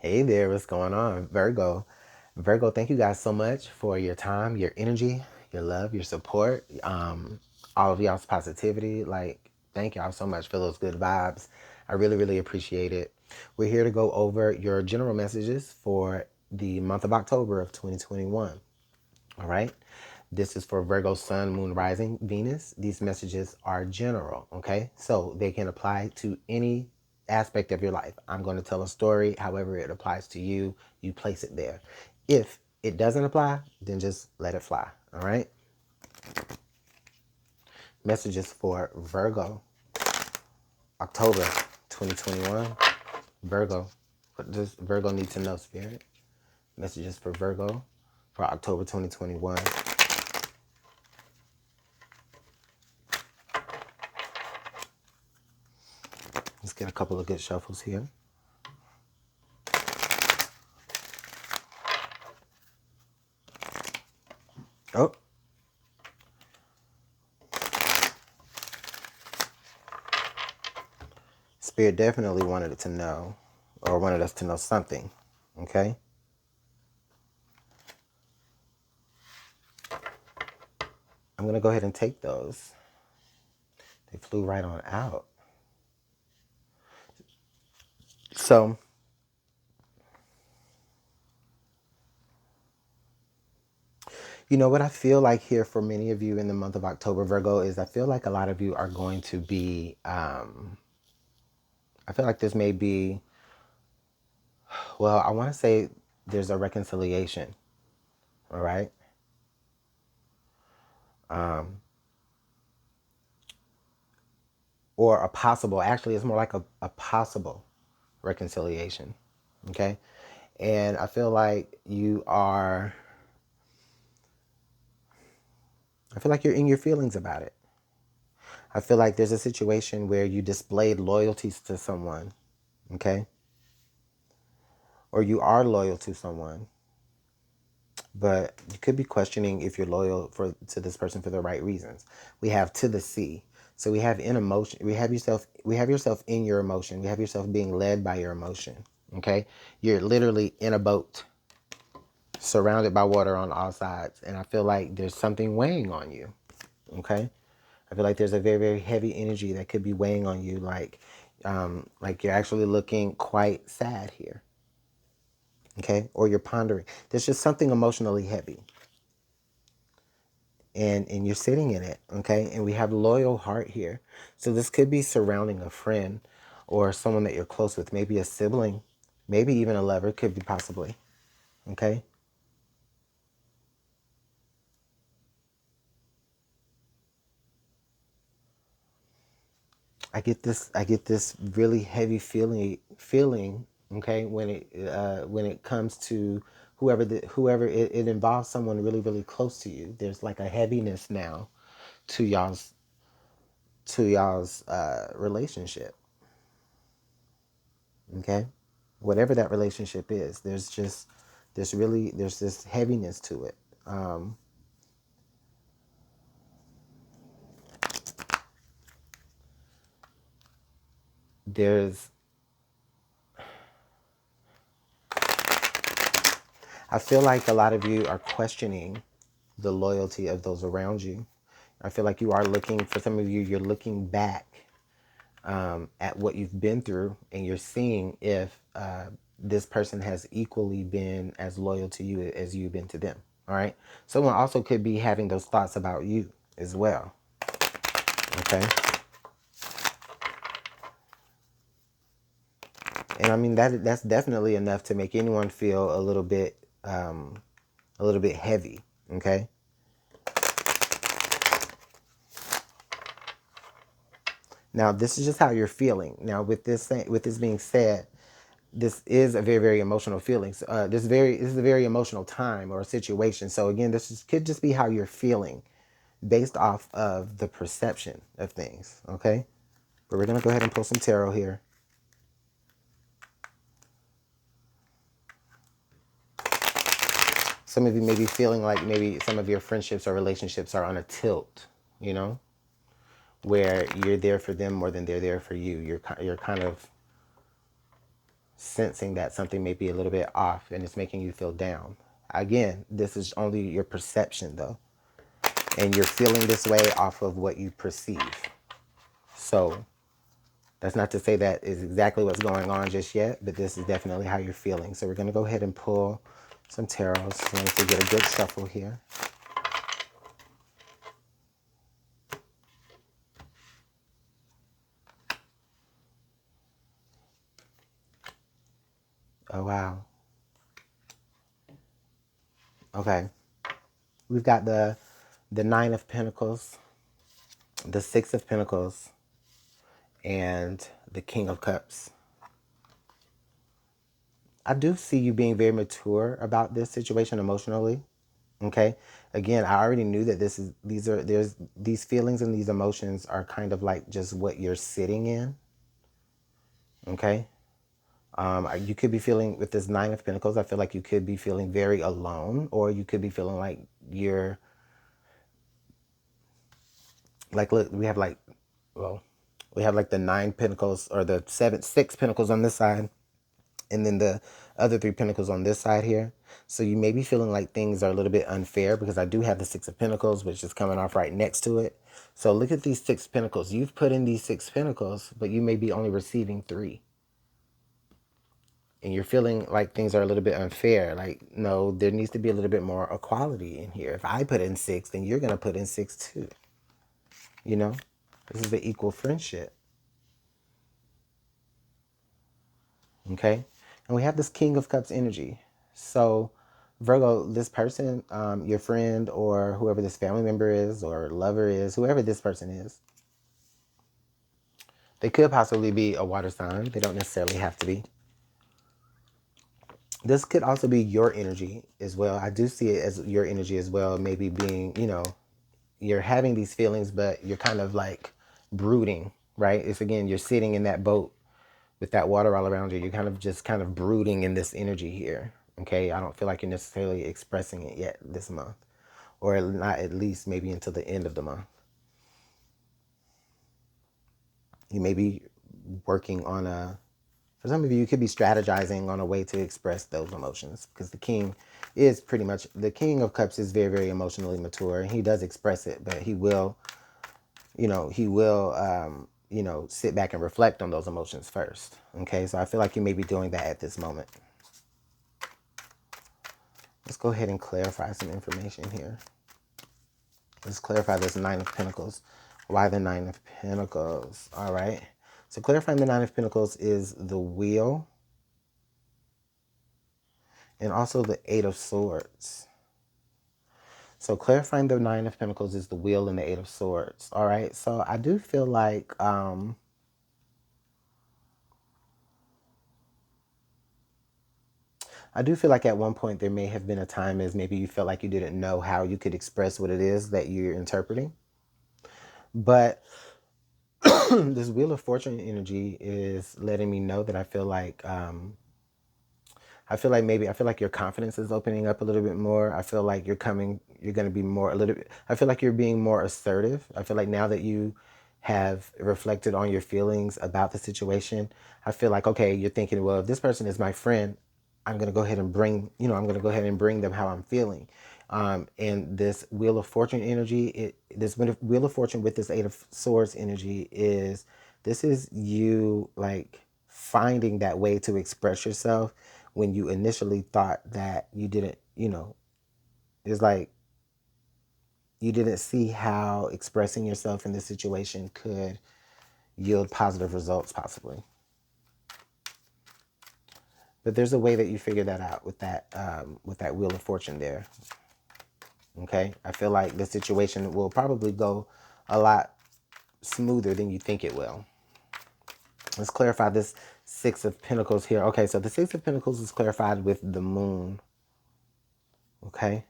Hey there, what's going on? Virgo. Virgo, thank you guys so much for your time, your energy, your love, your support, all of y'all's positivity. Like, thank y'all so much for those good vibes. I really, really appreciate it. We're here to go over your general messages for the month of October of 2021. All right. This is for Virgo, Sun, Moon, Rising, Venus. These messages are general, okay? So they can apply to any aspect of your life. I'm going to tell a story, however it applies to you, you place it there. If it doesn't apply, then just let it fly, all right? Messages for Virgo, October 2021. Virgo, what does Virgo need to know, Spirit? Messages for Virgo for October 2021. Let's get a couple of good shuffles here. Oh, Spirit definitely wanted it to know, or wanted us to know something, okay? I'm going to go ahead and take those. They flew right on out. So, you know what I feel like here for many of you in the month of October, Virgo, is I feel like a lot of you are going to be, I feel like this may be, well, I want to say there's a reconciliation, all right? Or a possible, actually, it's more like a possible reconciliation, okay? And I feel like I feel like you're in your feelings about it. I feel like there's a situation where you displayed loyalties to someone, okay? Or you are loyal to someone, but you could be questioning if you're loyal to this person for the right reasons. We have to the sea. So we have in emotion, we have yourself in your emotion. We have yourself being led by your emotion, okay? You're literally in a boat, surrounded by water on all sides, and I feel like there's something weighing on you, okay? I feel like there's a very, very heavy energy that could be weighing on you, like you're actually looking quite sad here, okay? Or you're pondering. There's just something emotionally heavy, and you're sitting in it, okay? And we have loyal heart here, so this could be surrounding a friend or someone that you're close with, maybe a sibling, maybe even a lover, could be possibly, okay? I get this really heavy feeling, okay, when it comes to whoever it involves someone really, really close to you. There's like a heaviness now to y'all's relationship, okay? Whatever that relationship is, there's this heaviness to it. There's I feel like a lot of you are questioning the loyalty of those around you. I feel like you are looking, for some of you, you're looking back at what you've been through, and you're seeing if this person has equally been as loyal to you as you've been to them. All right. Someone also could be having those thoughts about you as well. Okay. And I mean that's definitely enough to make anyone feel a little bit heavy. Okay. Now this is just how you're feeling. Now with this being said, this is a very, very emotional feeling. This is a very emotional time or situation. So again, could just be how you're feeling based off of the perception of things. Okay, but we're gonna go ahead and pull some tarot here. Some of you may be feeling like maybe some of your friendships or relationships are on a tilt. You know, where you're there for them more than they're there for you. You're kind of sensing that something may be a little bit off and it's making you feel down. Again, this is only your perception though. And you're feeling this way off of what you perceive. So that's not to say that is exactly what's going on just yet, but this is definitely how you're feeling. So we're going to go ahead and pull some tarots. So let me get a good shuffle here. Oh, wow. Okay. We've got the Nine of Pentacles, the Six of Pentacles, and the King of Cups. I do see you being very mature about this situation emotionally. Okay. Again, I already knew that these feelings and these emotions are kind of like just what you're sitting in. Okay. You could be feeling with this Nine of Pentacles, I feel like you could be feeling very alone, or you could be feeling like you're like, look, we have like the Nine Pentacles or the six Pentacles on this side, and then the other three Pentacles on this side here. So you may be feeling like things are a little bit unfair because I do have the Six of Pentacles, which is coming off right next to it. So look at these Six Pentacles. You've put in these Six Pentacles, but you may be only receiving three. And you're feeling like things are a little bit unfair. Like, no, there needs to be a little bit more equality in here. If I put in six, then you're going to put in six too. You know, this is the equal friendship. Okay. And we have this King of Cups energy. So Virgo, this person, your friend or whoever this family member is or lover is, whoever this person is, they could possibly be a water sign. They don't necessarily have to be. This could also be your energy as well. I do see it as your energy as well. Maybe being, you're having these feelings, but you're kind of like brooding, right? It's again, you're sitting in that boat with that water all around you. You're kind of brooding in this energy here. Okay. I don't feel like you're necessarily expressing it yet this month, or not at least maybe until the end of the month. You may be working on for some of you, you could be strategizing on a way to express those emotions, because the King of Cups is very, very emotionally mature. He does express it, but he will sit back and reflect on those emotions first. Okay, so I feel like you may be doing that at this moment. Let's go ahead and clarify some information here. Let's clarify this Nine of Pentacles. Why the Nine of Pentacles? All right. So clarifying the Nine of Pentacles is the Wheel and also the Eight of Swords. So clarifying the Nine of Pentacles is the Wheel and the Eight of Swords. All right. So I do feel like at one point there may have been a time as maybe you felt like you didn't know how you could express what it is that you're interpreting. But this Wheel of Fortune energy is letting me know that I feel like your confidence is opening up a little bit more. I feel like you're going to be I feel like you're being more assertive. I feel like now that you have reflected on your feelings about the situation, I feel like, okay, you're thinking, well, if this person is my friend, I'm going to go ahead and bring them how I'm feeling. And this Wheel of Fortune energy, this Wheel of Fortune with this Eight of Swords energy this is you like finding that way to express yourself when you initially thought that you didn't, it's like you didn't see how expressing yourself in this situation could yield positive results possibly. But there's a way that you figure that out with that Wheel of Fortune there. Okay? I feel like the situation will probably go a lot smoother than you think it will. Let's clarify this Six of Pentacles here. Okay, so the Six of Pentacles is clarified with the Moon. Okay?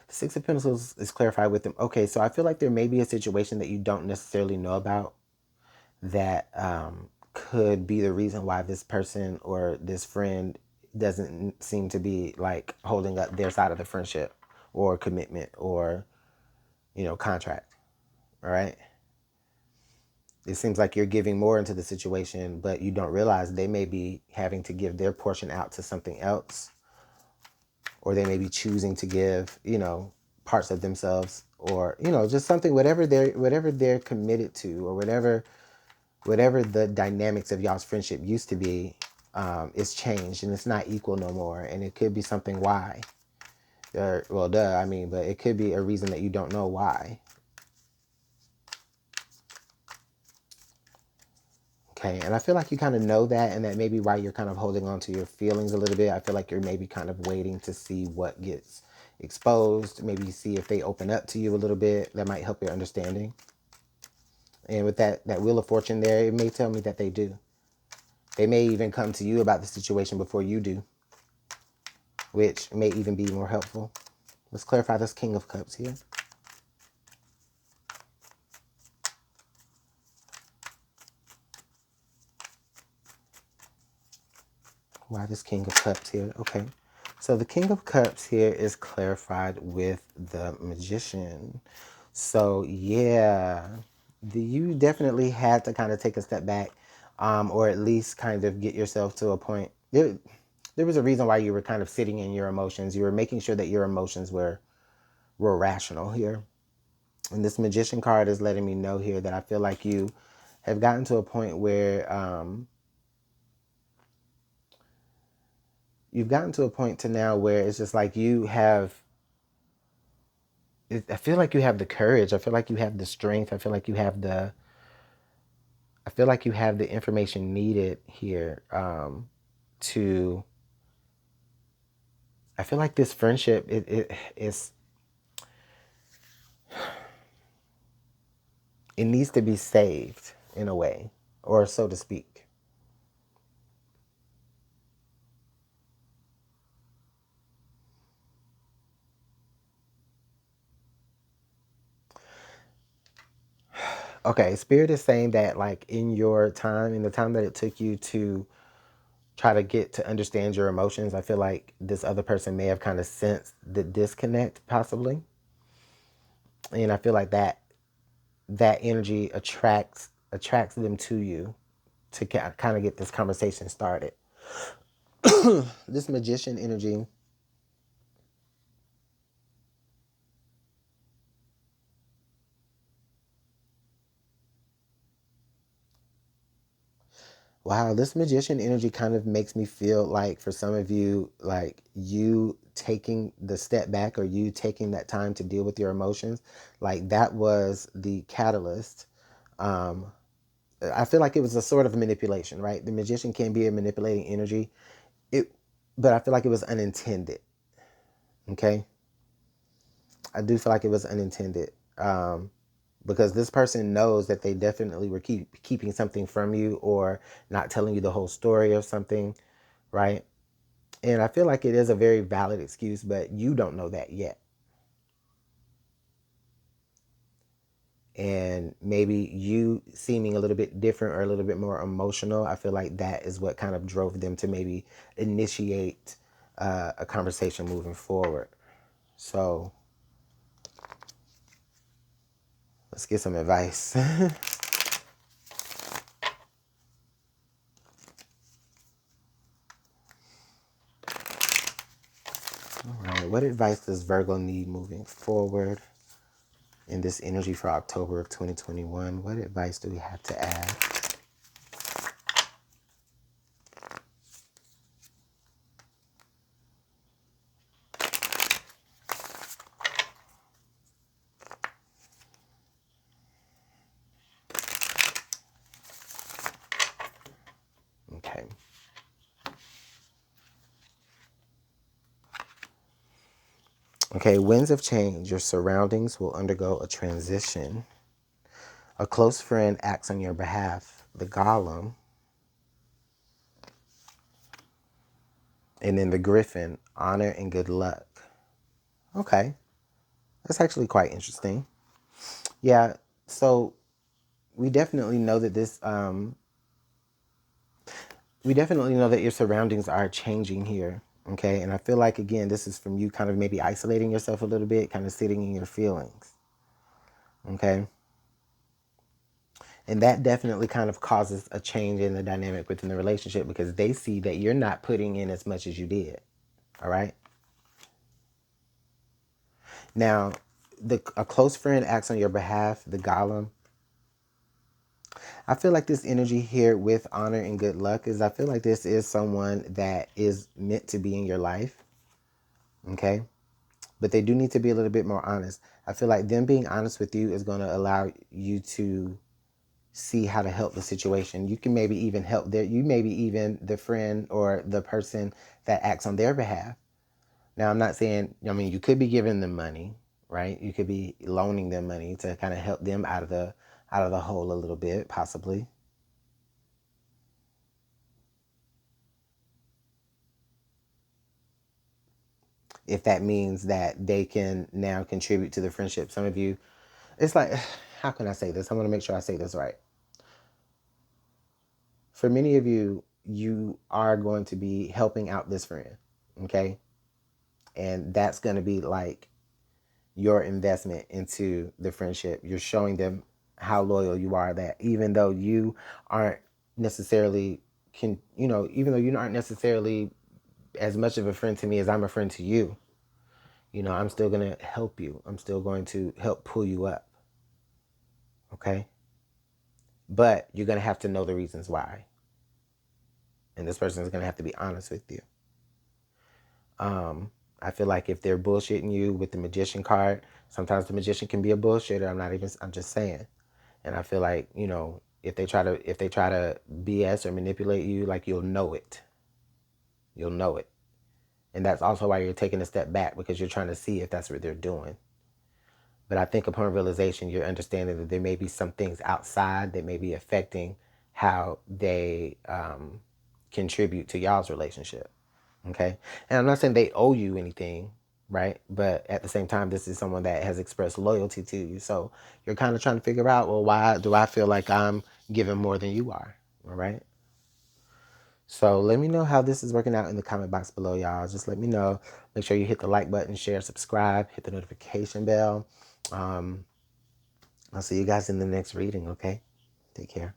The Six of Pentacles is clarified with them. Okay, so I feel like there may be a situation that you don't necessarily know about that could be the reason why this person or this friend doesn't seem to be like holding up their side of the friendship or commitment or, contract. All right. It seems like you're giving more into the situation, but you don't realize they may be having to give their portion out to something else, or they may be choosing to give, parts of themselves, or, just something, whatever they're committed to, or whatever the dynamics of y'all's friendship used to be, is changed and it's not equal no more. And it could be something why. Well, duh, I mean, but it could be a reason that you don't know why. Okay, and I feel like you kind of know that, and that may be why you're kind of holding on to your feelings a little bit. I feel like you're maybe kind of waiting to see what gets exposed, maybe see if they open up to you a little bit. That might help your understanding. And with that Wheel of Fortune there, it may tell me that they do. They may even come to you about the situation before you do, which may even be more helpful. Let's clarify this King of Cups here. Why this King of Cups here? Okay. So the King of Cups here is clarified with the Magician. So yeah, you definitely had to kind of take a step back, or at least kind of get yourself to a point. There was a reason why you were kind of sitting in your emotions. You were making sure that your emotions were rational here. And this Magician card is letting me know here that I feel like you have gotten to a point where you've gotten to a point to now where it's just like you have, I feel like you have the courage. I feel like you have the strength. I feel like you have the information needed here, to, I feel like this friendship, it needs to be saved in a way, or so to speak. Okay, Spirit is saying that, like, in the time that it took you to try to get to understand your emotions, I feel like this other person may have kind of sensed the disconnect, possibly. And I feel like that energy attracts them to you to kind of get this conversation started. This Magician energy. Wow, this Magician energy kind of makes me feel like, for some of you, like you taking the step back, or you taking that time to deal with your emotions, like that was the catalyst. Um, I feel like it was a sort of manipulation, right? The Magician can be a manipulating energy, it, but I feel like it was unintended. Okay, I do feel like it was unintended. Because this person knows that they definitely were keeping something from you, or not telling you the whole story of something, right? And I feel like it is a very valid excuse, but you don't know that yet. And maybe you seeming a little bit different, or a little bit more emotional, I feel like that is what kind of drove them to maybe initiate a conversation moving forward. So let's get some advice. All right, what advice does Virgo need moving forward in this energy for October of 2021? What advice do we have to add? Okay. Okay, winds of change. Your surroundings will undergo a transition. A close friend acts on your behalf. The golem. And then the griffin. Honor and good luck. Okay. That's actually quite interesting. Yeah, so we definitely know that we definitely know that your surroundings are changing here. Okay, and I feel like, again, this is from you kind of maybe isolating yourself a little bit, kind of sitting in your feelings. Okay. And that definitely kind of causes a change in the dynamic within the relationship because they see that you're not putting in as much as you did. All right. Now, a close friend acts on your behalf, the golem. I feel like this energy here with honor and good luck is I feel like this is someone that is meant to be in your life. Okay. But they do need to be a little bit more honest. I feel like them being honest with you is going to allow you to see how to help the situation. You can maybe even help you maybe even the friend or the person that acts on their behalf. Now, I'm not saying, I mean, you could be giving them money, right? You could be loaning them money to kind of help them out of the hole a little bit, possibly. If that means that they can now contribute to the friendship. Some of you, it's like, how can I say this? I want to make sure I say this right. For many of you, you are going to be helping out this friend, okay? And that's going to be like your investment into the friendship. You're showing them how loyal you are, that even though you aren't necessarily even though you aren't necessarily as much of a friend to me as I'm a friend to you, I'm still going to help you. I'm still going to help pull you up. Okay? But you're going to have to know the reasons why. And this person is going to have to be honest with you. I feel like if they're bullshitting you with the magician card, sometimes the magician can be a bullshitter. I'm just saying. And I feel like, if they try to BS or manipulate you, like you'll know it. You'll know it. And that's also why you're taking a step back, because you're trying to see if that's what they're doing. But I think upon realization, you're understanding that there may be some things outside that may be affecting how they contribute to y'all's relationship. Okay. And I'm not saying they owe you anything, right? But at the same time, this is someone that has expressed loyalty to you. So you're kind of trying to figure out, well, why do I feel like I'm giving more than you are? All right. So let me know how this is working out in the comment box below, y'all. Just let me know. Make sure you hit the like button, share, subscribe, hit the notification bell. I'll see you guys in the next reading, okay? Take care.